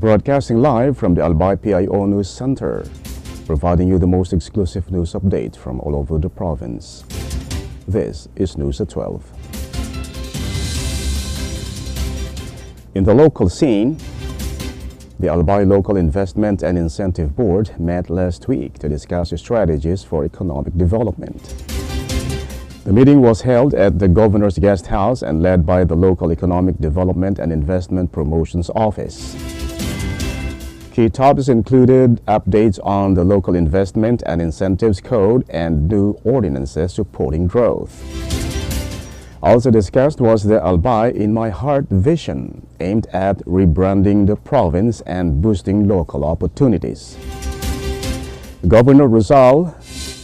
Broadcasting live from the Albay PIO News Center, providing you the most exclusive news updates from all over the province. This is News at 12. In the local scene, the Albay Local Investment and Incentive Board met last week to discuss strategies for economic development. The meeting was held at the Governor's Guest House and led by the Local Economic Development and Investment Promotions Office. Key topics included updates on the Local Investment and Incentives Code and new ordinances supporting growth. Also discussed was the Albay in My Heart vision, aimed at rebranding the province and boosting local opportunities. Governor Rizal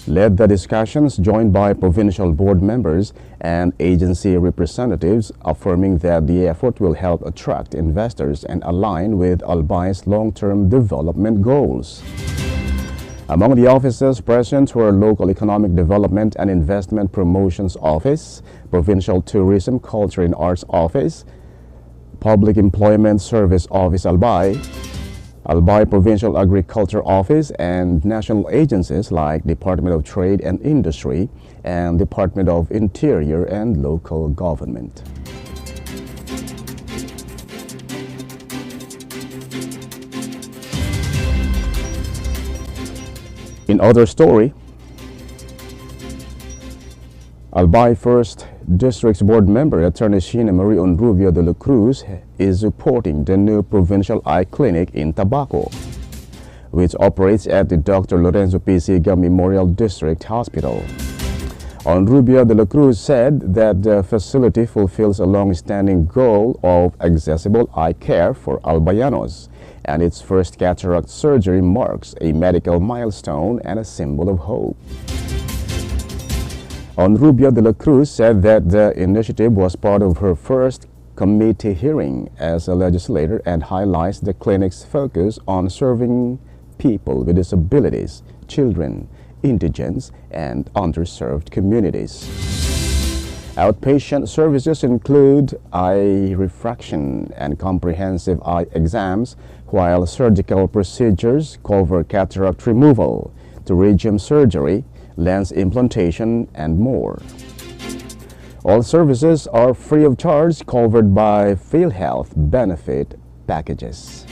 led the discussions, joined by provincial board members and agency representatives, affirming that the effort will help attract investors and align with Albay's long-term development goals. Among the officers present were Local Economic Development and Investment Promotions Office, Provincial Tourism, Culture and Arts Office, Public Employment Service Office Albay, Albay Provincial Agriculture Office, and national agencies like Department of Trade and Industry and Department of Interior and Local Government. In other story, Albay 1st District's board member, Attorney Sheena Marie Onrubio de la Cruz, is supporting the new provincial eye clinic in Tabaco, which operates at the Dr. Lorenzo P. Siga Memorial District Hospital. Onrubio de la Cruz said that the facility fulfills a long-standing goal of accessible eye care for Albayanos, and its first cataract surgery marks a medical milestone and a symbol of hope. Onrubio de la Cruz said that the initiative was part of her first committee hearing as a legislator and highlights the clinic's focus on serving people with disabilities, children, indigents, and underserved communities. Outpatient services include eye refraction and comprehensive eye exams, while surgical procedures cover cataract removal, pterygium surgery, lens implantation, and more. All services are free of charge, covered by PhilHealth benefit packages.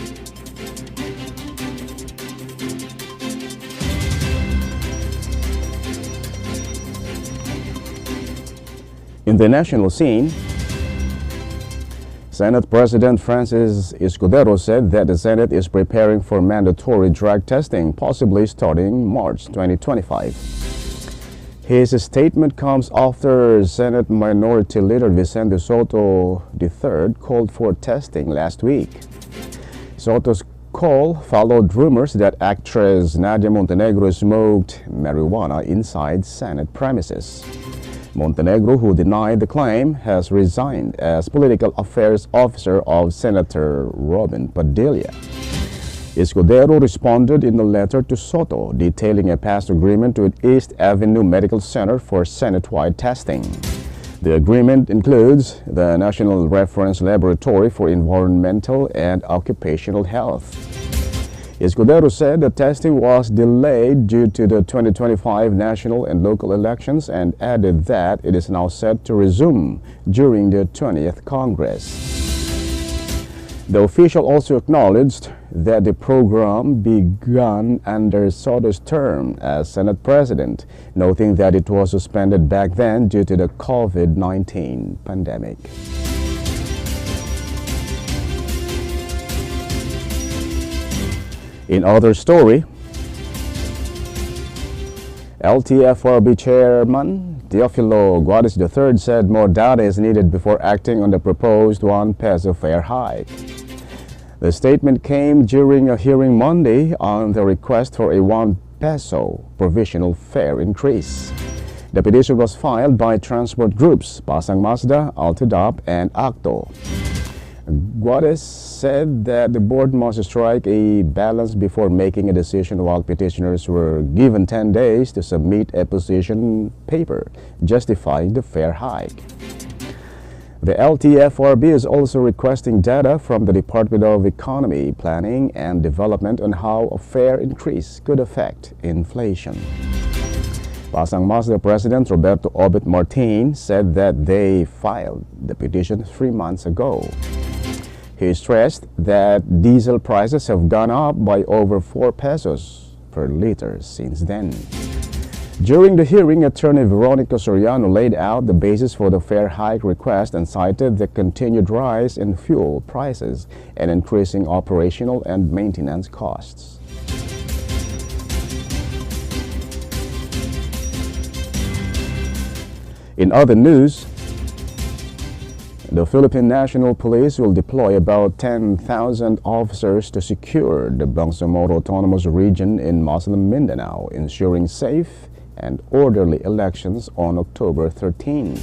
In the national scene, Senate President Francis Escudero said that the Senate is preparing for mandatory drug testing, possibly starting March 2025. His statement comes after Senate Minority Leader Vicente Soto III called for testing last week. Soto's call followed rumors that actress Nadia Montenegro smoked marijuana inside Senate premises. Montenegro, who denied the claim, has resigned as political affairs officer of Senator Robin Padilla. Escudero responded in a letter to Soto, detailing a past agreement with East Avenue Medical Center for Senate-wide testing. The agreement includes the National Reference Laboratory for Environmental and Occupational Health. Escudero said the testing was delayed due to the 2025 national and local elections and added that it is now set to resume during the 20th Congress. The official also acknowledged that the program began under Soto's term as Senate President, noting that it was suspended back then due to the COVID-19 pandemic. In other story, LTFRB Chairman Teofilo Guades III said more data is needed before acting on the proposed 1 peso fare hike. The statement came during a hearing Monday on the request for a 1 peso provisional fare increase. The petition was filed by transport groups Pasang Mazda, Altodap, and Acto. Guades said that the board must strike a balance before making a decision, while petitioners were given 10 days to submit a position paper justifying the fare hike. The LTFRB is also requesting data from the Department of Economy, Planning and Development on how a fare increase could affect inflation. Pasang Mazda President Roberto Obet Martin said that they filed the petition 3 months ago. He stressed that diesel prices have gone up by over 4 pesos per liter since then. During the hearing, Attorney Veronica Soriano laid out the basis for the fare hike request and cited the continued rise in fuel prices and increasing operational and maintenance costs. In other news, the Philippine National Police will deploy about 10,000 officers to secure the Bangsamoro Autonomous Region in Muslim Mindanao, ensuring safe and orderly elections on October 13.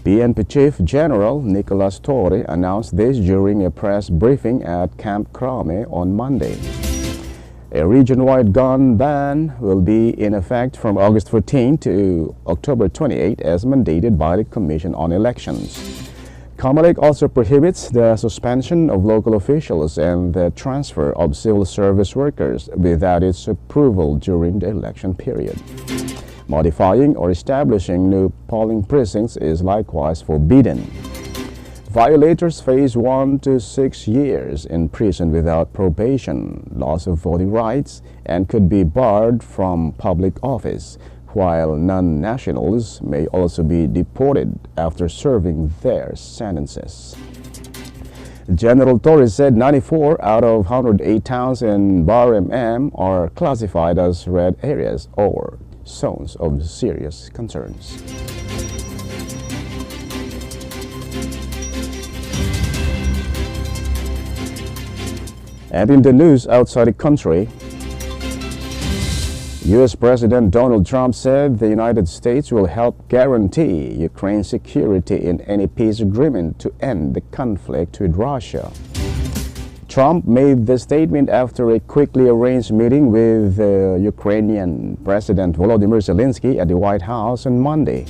PNP Chief General Nicolas Torre announced this during a press briefing at Camp Crame on Monday. A region-wide gun ban will be in effect from August 14 to October 28 as mandated by the Commission on Elections. COMELEC also prohibits the suspension of local officials and the transfer of civil service workers without its approval during the election period. Modifying or establishing new polling precincts is likewise forbidden. Violators face 1 to 6 years in prison without probation, loss of voting rights, and could be barred from public office, while non-nationals may also be deported after serving their sentences. General Torres said 94 out of 108 towns in BAR-MM are classified as red areas or zones of serious concerns. And in the news outside the country, U.S. President Donald Trump said the United States will help guarantee Ukraine's security in any peace agreement to end the conflict with Russia. Trump made the statement after a quickly arranged meeting with Ukrainian President Volodymyr Zelensky at the White House on Monday.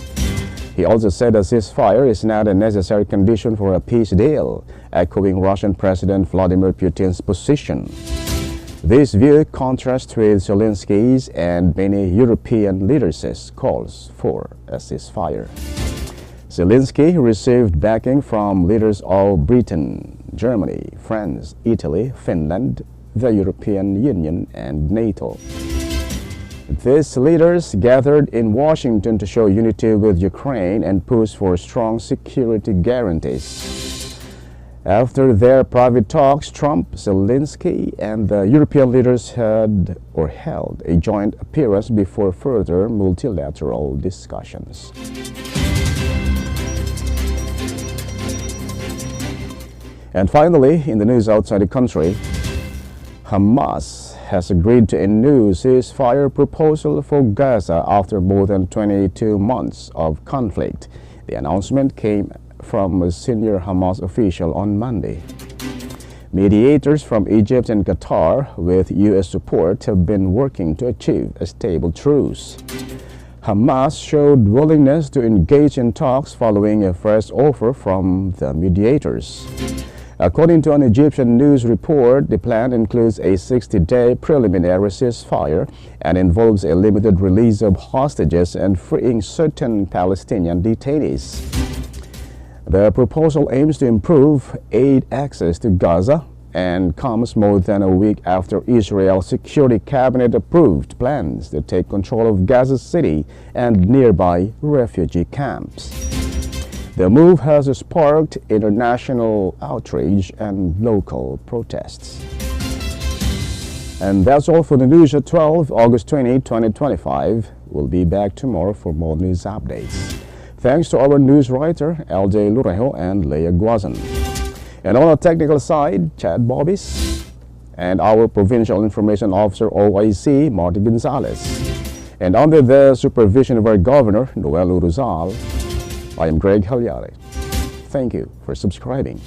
He also said a ceasefire is not a necessary condition for a peace deal, echoing Russian President Vladimir Putin's position. This view contrasts with Zelensky's and many European leaders' calls for a ceasefire. Zelensky received backing from leaders of Britain, Germany, France, Italy, Finland, the European Union, and NATO. These leaders gathered in Washington to show unity with Ukraine and push for strong security guarantees. After their private talks, Trump, Zelensky, and the European leaders held a joint appearance before further multilateral discussions. And finally, in the news outside the country, Hamas has agreed to a new ceasefire proposal for Gaza after more than 22 months of conflict. The announcement came from a senior Hamas official on Monday. Mediators from Egypt and Qatar, with U.S. support, have been working to achieve a stable truce. Hamas showed willingness to engage in talks following a first offer from the mediators. According to an Egyptian news report, the plan includes a 60-day preliminary ceasefire and involves a limited release of hostages and freeing certain Palestinian detainees. The proposal aims to improve aid access to Gaza and comes more than a week after Israel's Security Cabinet approved plans to take control of Gaza City and nearby refugee camps. The move has sparked international outrage and local protests. And that's all for the news at 12, August 20, 2025. We'll be back tomorrow for more news updates. Thanks to our news writer, LJ Lurejo and Leah Guazan. And on the technical side, Chad Bobis. And our Provincial Information Officer, OIC, Marty Gonzalez. And under the supervision of our Governor, Noel Uruzal, I am Greg Hallare. Thank you for subscribing.